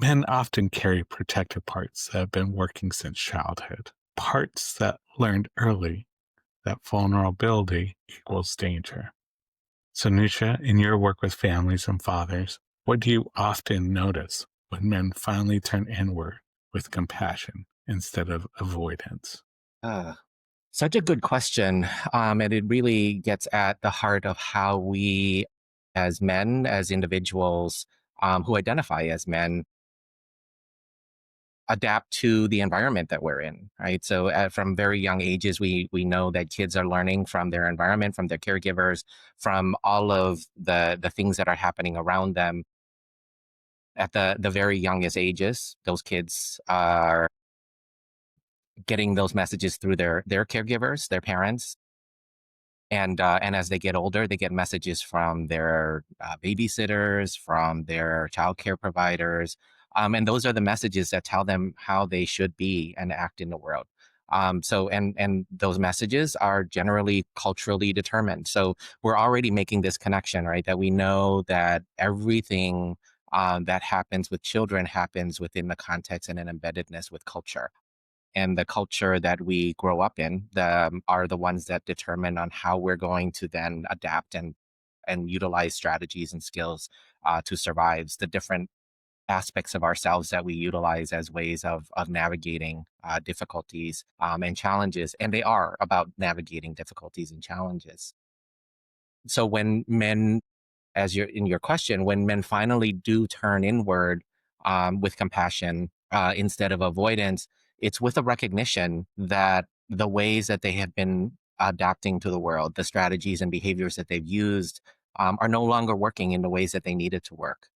Men often carry protective parts that have been working since childhood, parts that learned early that vulnerability equals danger. So, Nisha, in your work with families and fathers, what do you often notice when men finally turn inward with compassion instead of avoidance? Uh, Such a good question. And it really gets at the heart of how we, as men, as individuals who identify as men, adapt to the environment that we're in, right? So, from very young ages, we know that kids are learning from their environment, from their caregivers, from all of the things that are happening around them at the very youngest ages. Those kids are getting those messages through their caregivers, their parents, and as they get older, they get messages from their babysitters, from their childcare providers, and those are the messages that tell them how they should be and act in the world. And those messages are generally culturally determined. So we're already making this connection, right? That we know that everything that happens with children happens within the context and an embeddedness with culture, and the culture that we grow up in are the ones that determine on how we're going to then adapt and utilize strategies and skills to survive the different aspects of ourselves that we utilize as ways of navigating difficulties and challenges. And they are about navigating difficulties and challenges. So when men, as you're in your question, when men finally do turn inward with compassion instead of avoidance, it's with a recognition that the ways that they have been adapting to the world, the strategies and behaviors that they've used, are no longer working in the ways that they needed to work.